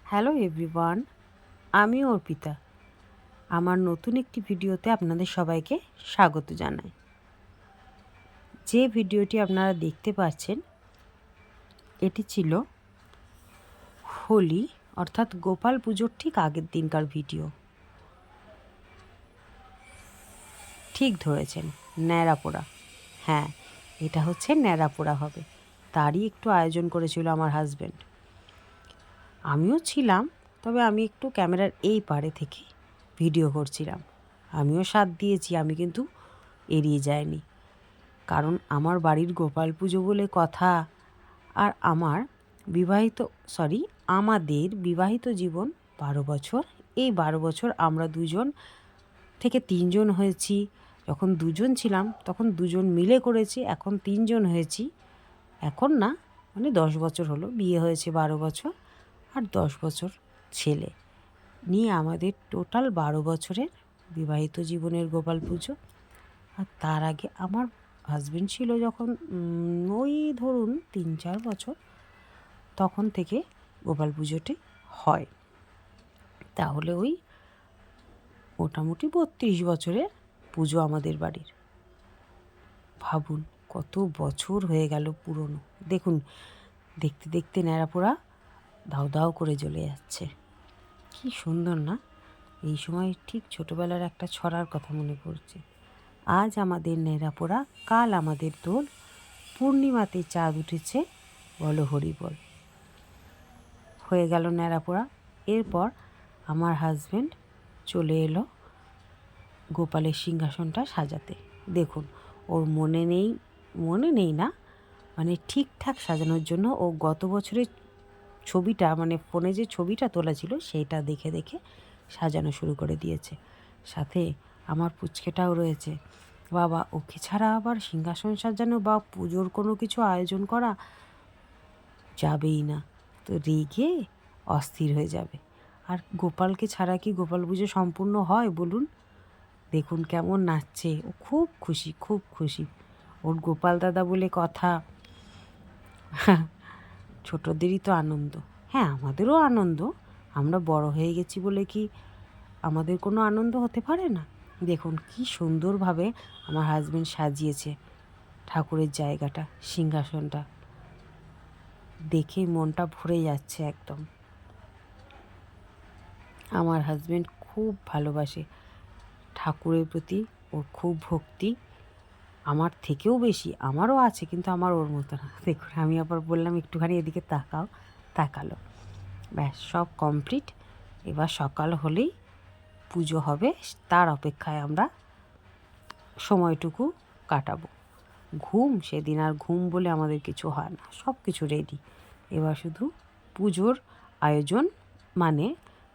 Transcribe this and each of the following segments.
Hello everyone, আমি অর্পিতা। আমার নতুন একটি ভিডিওতে আপনাদের সবাইকে স্বাগত জানাই। যে ভিডিওটি আপনারা দেখতে পাচ্ছেন এটি ছিল হোলি অর্থাৎ গোপাল পুজোর ঠিক আগের দিনকার ভিডিও। ঠিক ধরেছেন, ন্যাড়াপোড়া। হ্যাঁ, এটা হচ্ছে ন্যাড়াপোড়া হবে। তারই একটু আয়োজন করেছিল আমার হাজব্যান্ড। আমিও ছিলাম, তবে আমি একটু ক্যামেরার এই পারে থেকে ভিডিও করছিলাম। আমিও সাথ দিয়েছি, আমি কিন্তু এড়িয়ে যাইনি। কারণ আমার বাড়ির গোপাল পুজো বলে কথা। আর আমাদের বিবাহিত জীবন 12 বছর। এই 12 বছর আমরা 2জন থেকে 3জন হয়েছি। যখন 2জন ছিলাম তখন 2জন মিলে করেছি, এখন 3জন হয়েছি। এখন না, মানে 10 বছর হলো, বিয়ে হয়েছে 12 বছর আর 10 বছর ছেলে নিয়ে আমাদের টোটাল 12 বছরের বিবাহিত জীবনের গোপাল পুজো। আর তার আগে আমার হাজব্যান্ড ছিল যখন ওই ধরুন 3-4 বছর, তখন থেকে গোপাল পুজোটি হয়। তাহলে ওই মোটামুটি 32 বছরের পুজো আমাদের বাড়ির। ভাবুন কত বছর হয়ে গেল পুরনো। দেখুন, দেখতে দেখতে ন্যাড়াপোড়া দাউ দাউ করে জ্বলে যাচ্ছে। কি সুন্দর না? এই সময় ঠিক ছোটোবেলার একটা ছড়ার কথা মনে পড়ছে। আজ আমাদের ন্যাড়াপোড়া, কাল আমাদের দোল, পূর্ণিমাতে চাঁদ উঠেছে, বলো হরি বল। হয়ে গেল ন্যাড়াপোড়া। এরপর আমার হাজব্যান্ড চলে এলো গোপালের সিংহাসনটা সাজাতে। দেখুন, ওর মনে নেই না, মানে ঠিকঠাক সাজানোর জন্য ও গত বছরের ছবিটা, মানে ফোনে যে ছবিটা তোলা ছিল সেইটা দেখে দেখে সাজানো শুরু করে দিয়েছে। সাথে আমার পুচকেটাও রয়েছে। বাবা, ওকে ছাড়া আবার সিংহাসন সাজানো বা পুজোর কোনো কিছু আয়োজন করা যাবেই না, তো রেগে অস্থির হয়ে যাবে। আর গোপালকে ছাড়া কি গোপাল পুজো সম্পূর্ণ হয় বলুন? দেখুন কেমন নাচছে, ও খুব খুশি, খুব খুশি। ওর গোপাল দাদা বলে কথা। ছোটদেরই তো আনন্দ। হ্যাঁ, আমাদেরও আনন্দ। আমরা বড় হয়ে গেছি বলে কি আমাদের কোনো আনন্দ হতে পারে না? দেখুন কি সুন্দরভাবে আমার হাজব্যান্ড সাজিয়েছে ঠাকুরের জায়গাটা, সিংহাসনটা। দেখেই মনটা ভরে যাচ্ছে একদম। আমার হাজব্যান্ড খুব ভালোবাসে ঠাকুরের প্রতি, ওর খুব ভক্তি। আমার থেকেও বেশি, আমারও আছে, কিন্তু আমার ওর মতো না। দেখুন, আমি আবার বললাম একটুখানি এদিকে তাকাও, তাকালো। ব্যাস, সব কমপ্লিট। এবার সকাল হলেই পুজো হবে, তার অপেক্ষায় আমরা সময়টুকু কাটাবো। সেদিন আর ঘুম বলে আমাদের কিছু হয় না, সব কিছু রেডি। এবার শুধু পুজোর আয়োজন, মানে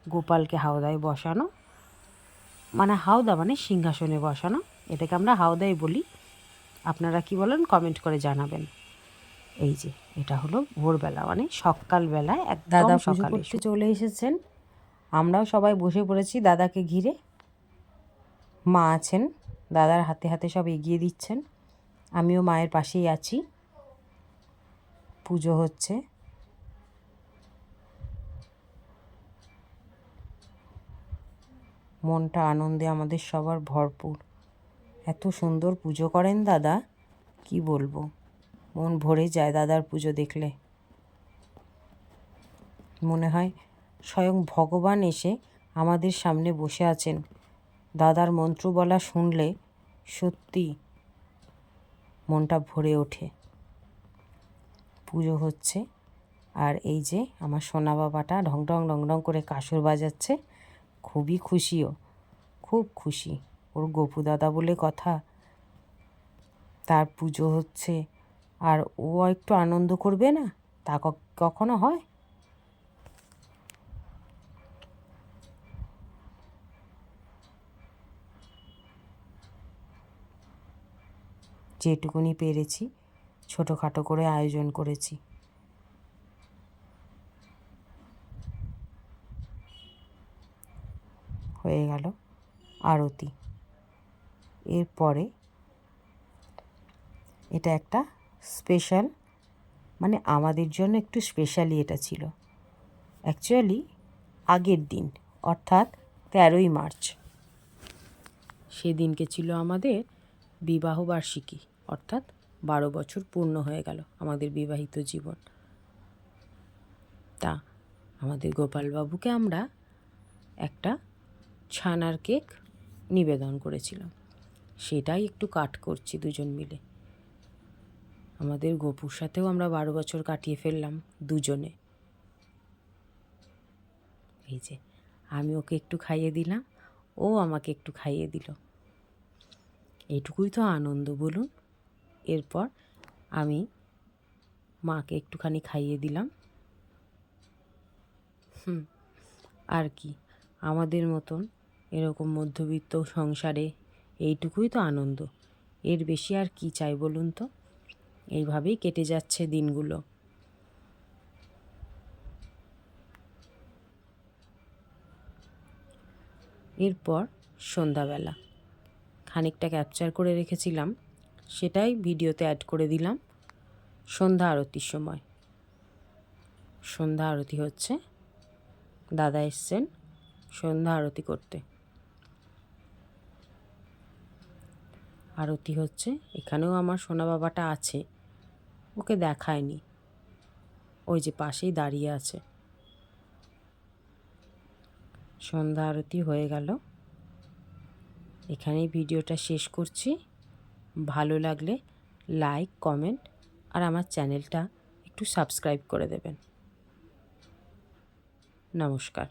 গোপালকে হাওদায় বসানো, মানে হাওদা মানে সিংহাসনে বসানো, এটাকে আমরা হাওদাই বলি। আপনারা কি বলেন কমেন্ট করে জানাবেন। এই যে এটা হলো ভোরবেলা, মানে সকালবেলায় একদম দাদা পুজো করতে চলে এসেছেন। আমরাও সবাই বসে পড়েছি দাদাকে ঘিরে। মা আছেন, দাদার হাতে হাতে সব এগিয়ে দিচ্ছেন। আমিও মায়ের পাশেই আছি। পুজো হচ্ছে। মনটা আনন্দে আমাদের সবার ভরপুর। এত সুন্দর পুজো করেন দাদা, কি বলবো, মন ভরে যায় দাদার পুজো দেখলে। মনে হয় স্বয়ং ভগবান এসে আমাদের সামনে বসে আছেন। দাদার মন্ত্র বলা শুনলে সত্যি মনটা ভরে ওঠে। পুজো হচ্ছে, আর এই যে আমার সোনা বাবাটা ঢং ঢং ঢং ঢং করে কাসর বাজাচ্ছে। খুবই খুশিও, খুব খুশি। ওর গপু দাদা বলে কথা, তার পুজো হচ্ছে, আর ও একটু আনন্দ করবে না? তা কখনো হয়? যেটুকুনি পেরেছি ছোটোখাটো করে আয়োজন করেছি। হয়ে গেল আরতি। এরপরে এটা একটা স্পেশাল, মানে আমাদের জন্য একটু স্পেশালি এটা ছিল। অ্যাকচুয়ালি আগের দিন, অর্থাৎ 13ই মার্চ। সেদিনকে ছিল আমাদের বিবাহবার্ষিকী, অর্থাৎ 12 বছর পূর্ণ হয়ে গেল আমাদের বিবাহিত জীবন। তা আমাদের গোপালবাবুকে আমরা একটা ছানার কেক নিবেদন করেছিলাম, সেটাই একটু কাট করছি দুজন মিলে। আমাদের গপুর সাথেও আমরা 12 বছর কাটিয়ে ফেললাম দুজনে। এই যে আমি ওকে একটু খাইয়ে দিলাম, ও আমাকে একটু খাইয়ে দিল, এইটুকুই তো আনন্দ বলুন। এরপর আমি মাকে একটুখানি খাইয়ে দিলাম। আর কি, আমাদের মতন এরকম মধ্যবিত্ত সংসারে এইটুকুই তো আনন্দ, এর বেশি আর কি চাই বলুন তো। এইভাবেই কেটে যাচ্ছে দিনগুলো। এরপর সন্ধ্যাবেলা খানিকটা ক্যাপচার করে রেখেছিলাম, সেটাই ভিডিওতে অ্যাড করে দিলাম। সন্ধ্যা আরতির সময়, সন্ধ্যা আরতি হচ্ছে, দাদা এসছেন সন্ধ্যা আরতি করতে। আরতি হচ্ছে, এখানেও আমার সোনা বাবাটা আছে, ওকে দেখায়নি, ওই যে পাশেই দাঁড়িয়ে আছে। সন্ধ্যা আরতি হয়ে গেল, এখানেই ভিডিওটা শেষ করছি। ভালো লাগলে লাইক, কমেন্ট আর আমার চ্যানেলটা একটু সাবস্ক্রাইব করে দেবেন। নমস্কার।